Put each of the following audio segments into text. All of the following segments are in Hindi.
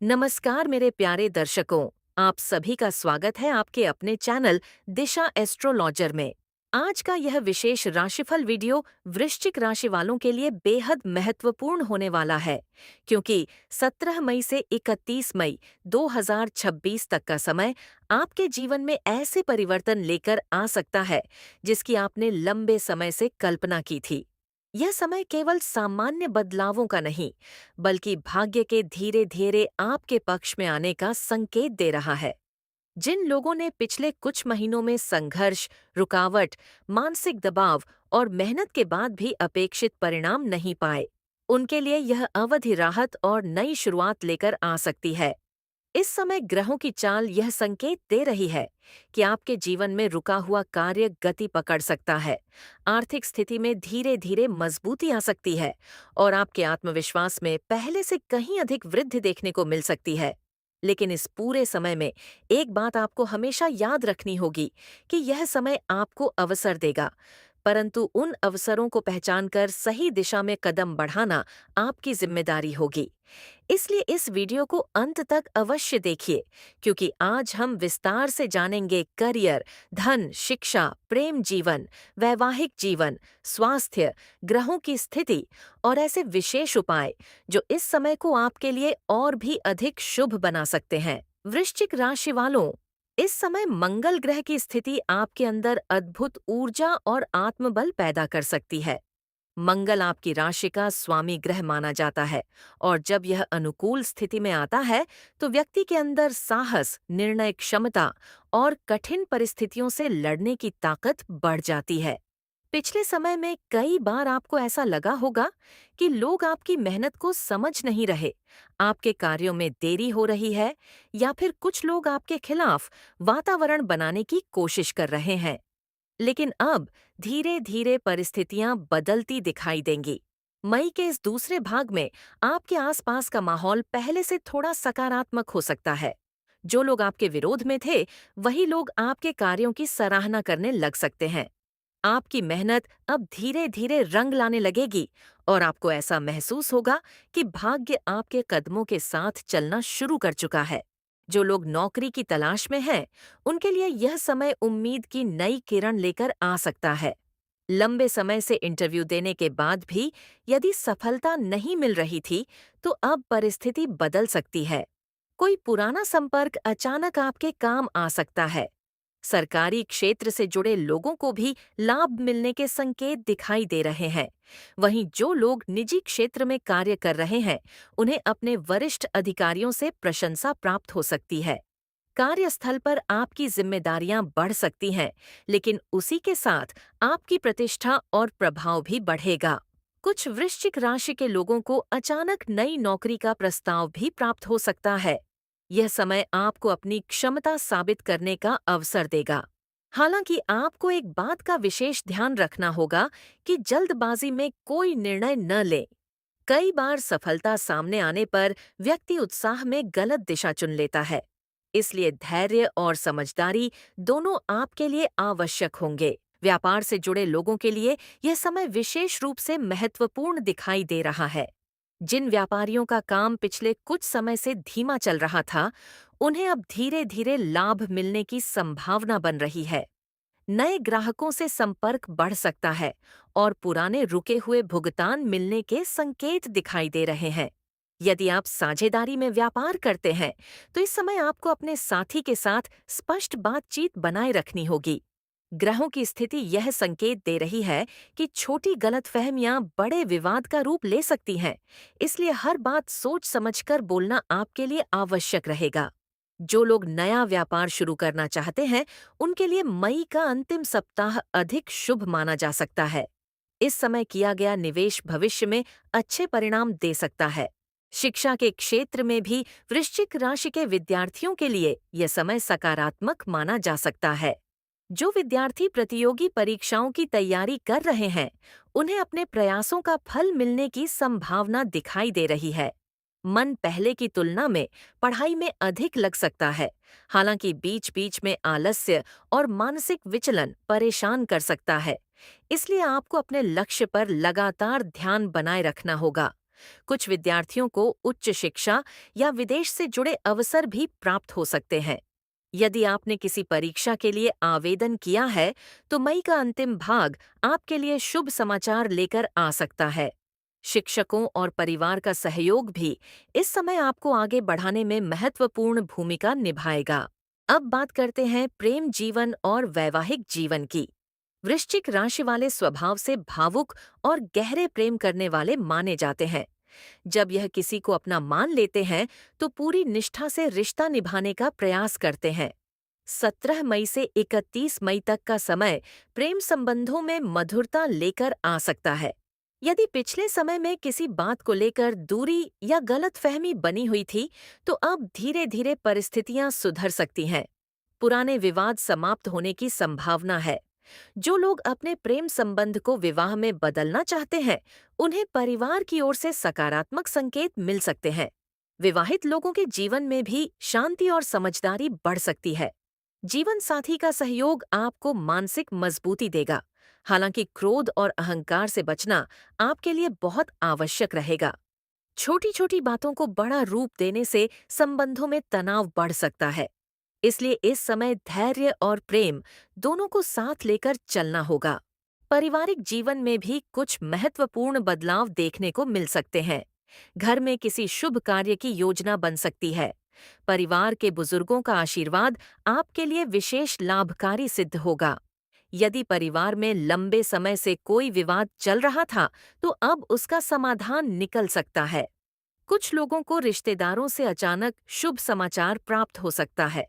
नमस्कार मेरे प्यारे दर्शकों। आप सभी का स्वागत है आपके अपने चैनल दिशा एस्ट्रोलॉजर में। आज का यह विशेष राशिफल वीडियो वृश्चिक राशि वालों के लिए बेहद महत्वपूर्ण होने वाला है, क्योंकि 17 मई से 31 मई 2026 तक का समय आपके जीवन में ऐसे परिवर्तन लेकर आ सकता है जिसकी आपने लंबे समय से कल्पना की थी। यह समय केवल सामान्य बदलावों का नहीं, बल्कि भाग्य के धीरे धीरे आपके पक्ष में आने का संकेत दे रहा है। जिन लोगों ने पिछले कुछ महीनों में संघर्ष, रुकावट, मानसिक दबाव और मेहनत के बाद भी अपेक्षित परिणाम नहीं पाए, उनके लिए यह अवधि राहत और नई शुरुआत लेकर आ सकती है। इस समय ग्रहों की चाल यह संकेत दे रही है कि आपके जीवन में रुका हुआ कार्य गति पकड़ सकता है, आर्थिक स्थिति में धीरे धीरे मजबूती आ सकती है और आपके आत्मविश्वास में पहले से कहीं अधिक वृद्धि देखने को मिल सकती है। लेकिन इस पूरे समय में एक बात आपको हमेशा याद रखनी होगी कि यह समय आपको अवसर देगा, परंतु उन अवसरों को पहचानकर सही दिशा में कदम बढ़ाना आपकी जिम्मेदारी होगी। इसलिए इस वीडियो को अंत तक अवश्य देखिए, क्योंकि आज हम विस्तार से जानेंगे करियर, धन, शिक्षा, प्रेम जीवन, वैवाहिक जीवन, स्वास्थ्य, ग्रहों की स्थिति और ऐसे विशेष उपाय जो इस समय को आपके लिए और भी अधिक शुभ बना सकते हैं। वृश्चिक राशि वालों, इस समय मंगल ग्रह की स्थिति आपके अंदर अद्भुत ऊर्जा और आत्मबल पैदा कर सकती है। मंगल आपकी राशि का स्वामी ग्रह माना जाता है और जब यह अनुकूल स्थिति में आता है तो व्यक्ति के अंदर साहस, निर्णय क्षमता और कठिन परिस्थितियों से लड़ने की ताकत बढ़ जाती है। पिछले समय में कई बार आपको ऐसा लगा होगा कि लोग आपकी मेहनत को समझ नहीं रहे, आपके कार्यों में देरी हो रही है या फिर कुछ लोग आपके खिलाफ वातावरण बनाने की कोशिश कर रहे हैं। लेकिन अब धीरे धीरे परिस्थितियां बदलती दिखाई देंगी। मई के इस दूसरे भाग में आपके आसपास का माहौल पहले से थोड़ा सकारात्मक हो सकता है। जो लोग आपके विरोध में थे, वही लोग आपके कार्यों की सराहना करने लग सकते हैं। आपकी मेहनत अब धीरे धीरे रंग लाने लगेगी और आपको ऐसा महसूस होगा कि भाग्य आपके कदमों के साथ चलना शुरू कर चुका है। जो लोग नौकरी की तलाश में हैं, उनके लिए यह समय उम्मीद की नई किरण लेकर आ सकता है। लंबे समय से इंटरव्यू देने के बाद भी यदि सफलता नहीं मिल रही थी, तो अब परिस्थिति बदल सकती है। कोई पुराना संपर्क अचानक आपके काम आ सकता है। सरकारी क्षेत्र से जुड़े लोगों को भी लाभ मिलने के संकेत दिखाई दे रहे हैं। वहीं जो लोग निजी क्षेत्र में कार्य कर रहे हैं, उन्हें अपने वरिष्ठ अधिकारियों से प्रशंसा प्राप्त हो सकती है। कार्यस्थल पर आपकी जिम्मेदारियां बढ़ सकती हैं, लेकिन उसी के साथ आपकी प्रतिष्ठा और प्रभाव भी बढ़ेगा। कुछ वृश्चिक राशि के लोगों को अचानक नई नौकरी का प्रस्ताव भी प्राप्त हो सकता है। यह समय आपको अपनी क्षमता साबित करने का अवसर देगा। हालांकि आपको एक बात का विशेष ध्यान रखना होगा कि जल्दबाजी में कोई निर्णय न लें। कई बार सफलता सामने आने पर व्यक्ति उत्साह में गलत दिशा चुन लेता है। इसलिए धैर्य और समझदारी दोनों आपके लिए आवश्यक होंगे। व्यापार से जुड़े लोगों के लिए यह समय विशेष रूप से महत्वपूर्ण दिखाई दे रहा है। जिन व्यापारियों का काम पिछले कुछ समय से धीमा चल रहा था, उन्हें अब धीरे धीरे लाभ मिलने की संभावना बन रही है। नए ग्राहकों से संपर्क बढ़ सकता है और पुराने रुके हुए भुगतान मिलने के संकेत दिखाई दे रहे हैं। यदि आप साझेदारी में व्यापार करते हैं, तो इस समय आपको अपने साथी के साथ स्पष्ट बातचीत बनाए रखनी होगी। ग्रहों की स्थिति यह संकेत दे रही है कि छोटी गलतफहमियां बड़े विवाद का रूप ले सकती हैं, इसलिए हर बात सोच समझकर बोलना आपके लिए आवश्यक रहेगा। जो लोग नया व्यापार शुरू करना चाहते हैं, उनके लिए मई का अंतिम सप्ताह अधिक शुभ माना जा सकता है। इस समय किया गया निवेश भविष्य में अच्छे परिणाम दे सकता है। शिक्षा के क्षेत्र में भी वृश्चिक राशि के विद्यार्थियों के लिए यह समय सकारात्मक माना जा सकता है। जो विद्यार्थी प्रतियोगी परीक्षाओं की तैयारी कर रहे हैं, उन्हें अपने प्रयासों का फल मिलने की संभावना दिखाई दे रही है। मन पहले की तुलना में पढ़ाई में अधिक लग सकता है, हालांकि बीच बीच में आलस्य और मानसिक विचलन परेशान कर सकता है। इसलिए आपको अपने लक्ष्य पर लगातार ध्यान बनाए रखना होगा। कुछ विद्यार्थियों को उच्च शिक्षा या विदेश से जुड़े अवसर भी प्राप्त हो सकते हैं। यदि आपने किसी परीक्षा के लिए आवेदन किया है, तो मई का अंतिम भाग आपके लिए शुभ समाचार लेकर आ सकता है। शिक्षकों और परिवार का सहयोग भी इस समय आपको आगे बढ़ाने में महत्वपूर्ण भूमिका निभाएगा। अब बात करते हैं प्रेम जीवन और वैवाहिक जीवन की। वृश्चिक राशि वाले स्वभाव से भावुक और गहरे प्रेम करने वाले माने जाते हैं। जब यह किसी को अपना मान लेते हैं तो पूरी निष्ठा से रिश्ता निभाने का प्रयास करते हैं। 17 मई से 31 मई तक का समय प्रेम संबंधों में मधुरता लेकर आ सकता है। यदि पिछले समय में किसी बात को लेकर दूरी या गलतफहमी बनी हुई थी, तो अब धीरे धीरे परिस्थितियां सुधर सकती हैं। पुराने विवाद समाप्त होने की संभावना है। जो लोग अपने प्रेम संबंध को विवाह में बदलना चाहते हैं, उन्हें परिवार की ओर से सकारात्मक संकेत मिल सकते हैं। विवाहित लोगों के जीवन में भी शांति और समझदारी बढ़ सकती है। जीवन साथी का सहयोग आपको मानसिक मजबूती देगा। हालांकि क्रोध और अहंकार से बचना आपके लिए बहुत आवश्यक रहेगा। छोटी छोटी बातों को बड़ा रूप देने से संबंधों में तनाव बढ़ सकता है। इसलिए इस समय धैर्य और प्रेम दोनों को साथ लेकर चलना होगा। पारिवारिक जीवन में भी कुछ महत्वपूर्ण बदलाव देखने को मिल सकते हैं। घर में किसी शुभ कार्य की योजना बन सकती है। परिवार के बुजुर्गों का आशीर्वाद आपके लिए विशेष लाभकारी सिद्ध होगा। यदि परिवार में लंबे समय से कोई विवाद चल रहा था, तो अब उसका समाधान निकल सकता है। कुछ लोगों को रिश्तेदारों से अचानक शुभ समाचार प्राप्त हो सकता है।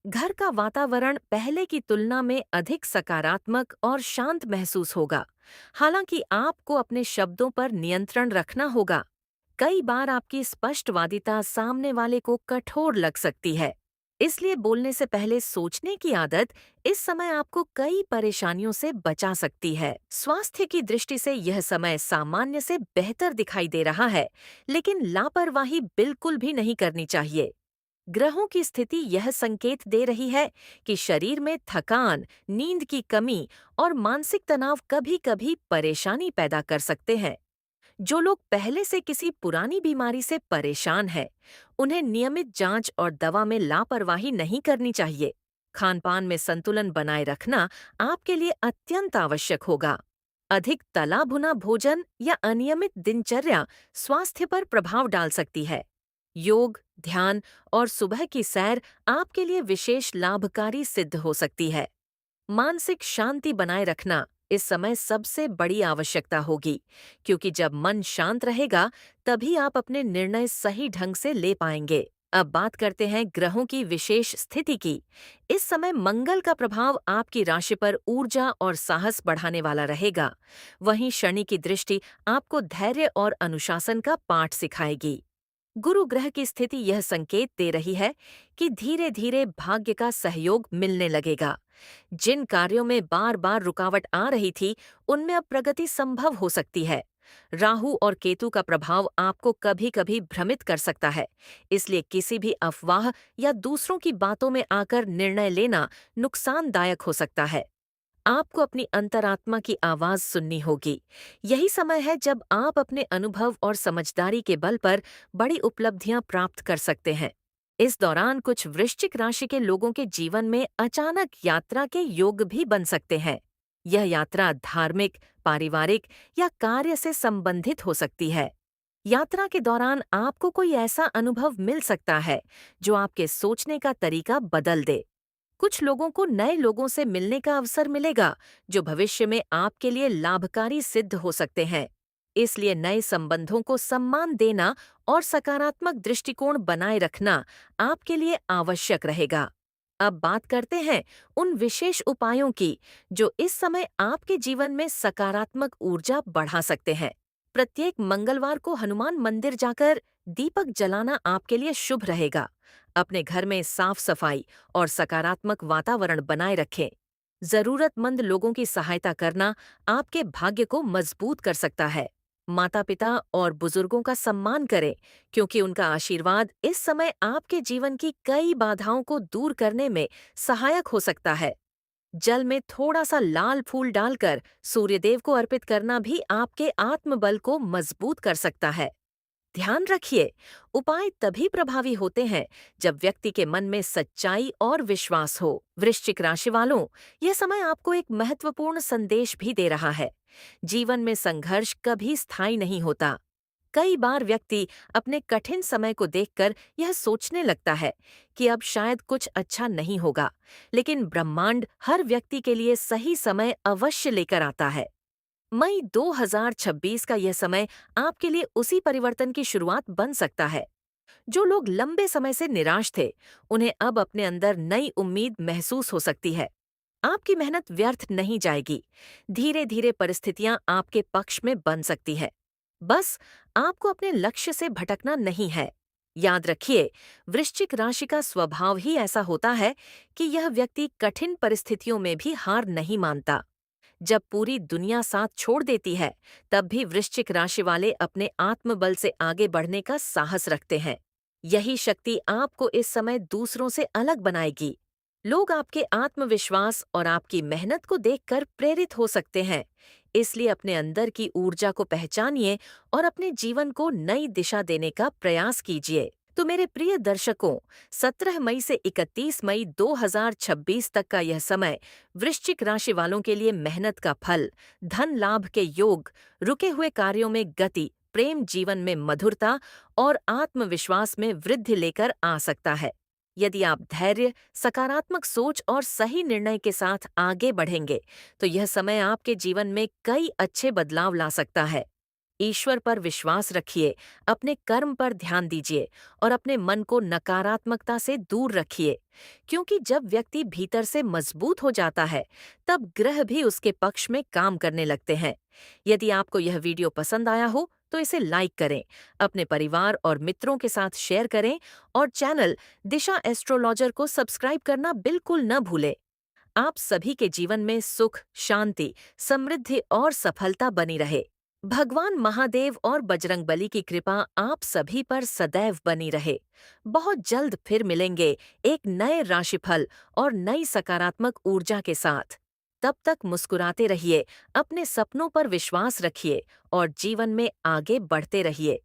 घर का वातावरण पहले की तुलना में अधिक सकारात्मक और शांत महसूस होगा। हालांकि आपको अपने शब्दों पर नियंत्रण रखना होगा। कई बार आपकी स्पष्टवादिता सामने वाले को कठोर लग सकती है। इसलिए बोलने से पहले सोचने की आदत इस समय आपको कई परेशानियों से बचा सकती है। स्वास्थ्य की दृष्टि से यह समय सामान्य से बेहतर दिखाई दे रहा है, लेकिन लापरवाही बिल्कुल भी नहीं करनी चाहिए। ग्रहों की स्थिति यह संकेत दे रही है कि शरीर में थकान, नींद की कमी और मानसिक तनाव कभी-कभी परेशानी पैदा कर सकते हैं। जो लोग पहले से किसी पुरानी बीमारी से परेशान हैं, उन्हें नियमित जांच और दवा में लापरवाही नहीं करनी चाहिए। खानपान में संतुलन बनाए रखना आपके लिए अत्यंत आवश्यक होगा। अधिक तला भुना भोजन या अनियमित दिनचर्या स्वास्थ्य पर प्रभाव डाल सकती है। योग, ध्यान और सुबह की सैर आपके लिए विशेष लाभकारी सिद्ध हो सकती है। मानसिक शांति बनाए रखना इस समय सबसे बड़ी आवश्यकता होगी, क्योंकि जब मन शांत रहेगा, तभी आप अपने निर्णय सही ढंग से ले पाएंगे। अब बात करते हैं ग्रहों की विशेष स्थिति की। इस समय मंगल का प्रभाव आपकी राशि पर ऊर्जा और साहस बढ़ाने वाला रहेगा। वहीं शनि की दृष्टि आपको धैर्य और अनुशासन का पाठ सिखाएगी। गुरु ग्रह की स्थिति यह संकेत दे रही है कि धीरे धीरे भाग्य का सहयोग मिलने लगेगा। जिन कार्यों में बार बार रुकावट आ रही थी, उनमें अब प्रगति संभव हो सकती है। राहु और केतु का प्रभाव आपको कभी कभी भ्रमित कर सकता है, इसलिए किसी भी अफवाह या दूसरों की बातों में आकर निर्णय लेना नुकसानदायक हो सकता है। आपको अपनी अंतरात्मा की आवाज सुननी होगी। यही समय है जब आप अपने अनुभव और समझदारी के बल पर बड़ी उपलब्धियां प्राप्त कर सकते हैं। इस दौरान कुछ वृश्चिक राशि के लोगों के जीवन में अचानक यात्रा के योग भी बन सकते हैं। यह यात्रा धार्मिक, पारिवारिक या कार्य से संबंधित हो सकती है। यात्रा के दौरान आपको कोई ऐसा अनुभव मिल सकता है जो आपके सोचने का तरीका बदल दे। कुछ लोगों को नए लोगों से मिलने का अवसर मिलेगा, जो भविष्य में आपके लिए लाभकारी सिद्ध हो सकते हैं। इसलिए नए संबंधों को सम्मान देना और सकारात्मक दृष्टिकोण बनाए रखना आपके लिए आवश्यक रहेगा। अब बात करते हैं उन विशेष उपायों की जो इस समय आपके जीवन में सकारात्मक ऊर्जा बढ़ा सकते हैं। प्रत्येक मंगलवार को हनुमान मंदिर जाकर दीपक जलाना आपके लिए शुभ रहेगा। अपने घर में साफ सफाई और सकारात्मक वातावरण बनाए रखें। जरूरतमंद लोगों की सहायता करना आपके भाग्य को मजबूत कर सकता है। माता पिता और बुजुर्गों का सम्मान करें, क्योंकि उनका आशीर्वाद इस समय आपके जीवन की कई बाधाओं को दूर करने में सहायक हो सकता है। जल में थोड़ा सा लाल फूल डालकर सूर्यदेव को अर्पित करना भी आपके आत्मबल को मजबूत कर सकता है। ध्यान रखिए, उपाय तभी प्रभावी होते हैं जब व्यक्ति के मन में सच्चाई और विश्वास हो। वृश्चिक राशि वालों, यह समय आपको एक महत्वपूर्ण संदेश भी दे रहा है। जीवन में संघर्ष कभी स्थायी नहीं होता। कई बार व्यक्ति अपने कठिन समय को देखकर यह सोचने लगता है कि अब शायद कुछ अच्छा नहीं होगा, लेकिन ब्रह्मांड हर व्यक्ति के लिए सही समय अवश्य लेकर आता है। मई 2026 का यह समय आपके लिए उसी परिवर्तन की शुरुआत बन सकता है। जो लोग लंबे समय से निराश थे, उन्हें अब अपने अंदर नई उम्मीद महसूस हो सकती है। आपकी मेहनत व्यर्थ नहीं जाएगी। धीरे धीरे परिस्थितियां आपके पक्ष में बन सकती है। बस आपको अपने लक्ष्य से भटकना नहीं है। याद रखिए, वृश्चिक राशि का स्वभाव ही ऐसा होता है कि यह व्यक्ति कठिन परिस्थितियों में भी हार नहीं मानता। जब पूरी दुनिया साथ छोड़ देती है, तब भी वृश्चिक राशि वाले अपने आत्मबल से आगे बढ़ने का साहस रखते हैं। यही शक्ति आपको इस समय दूसरों से अलग बनाएगी। लोग आपके आत्मविश्वास और आपकी मेहनत को देखकर प्रेरित हो सकते हैं। इसलिए अपने अंदर की ऊर्जा को पहचानिए और अपने जीवन को नई दिशा देने का प्रयास कीजिए। तो मेरे प्रिय दर्शकों, 17 मई से 31 मई 2026 तक का यह समय वृश्चिक राशि वालों के लिए मेहनत का फल, धन लाभ के योग, रुके हुए कार्यों में गति, प्रेम जीवन में मधुरता और आत्मविश्वास में वृद्धि लेकर आ सकता है। यदि आप धैर्य, सकारात्मक सोच और सही निर्णय के साथ आगे बढ़ेंगे, तो यह समय आपके जीवन में कई अच्छे बदलाव ला सकता है। ईश्वर पर विश्वास रखिए, अपने कर्म पर ध्यान दीजिए और अपने मन को नकारात्मकता से दूर रखिए, क्योंकि जब व्यक्ति भीतर से मजबूत हो जाता है, तब ग्रह भी उसके पक्ष में काम करने लगते हैं। यदि आपको यह वीडियो पसंद आया हो, तो इसे लाइक करें, अपने परिवार और मित्रों के साथ शेयर करें और चैनल दिशा एस्ट्रोलॉजर को सब्सक्राइब करना बिल्कुल न भूलें। आप सभी के जीवन में सुख, शांति, समृद्धि और सफलता बनी रहे। भगवान महादेव और बजरंगबली की कृपा आप सभी पर सदैव बनी रहे। बहुत जल्द फिर मिलेंगे एक नए राशिफल और नई सकारात्मक ऊर्जा के साथ। तब तक मुस्कुराते रहिए, अपने सपनों पर विश्वास रखिए और जीवन में आगे बढ़ते रहिए।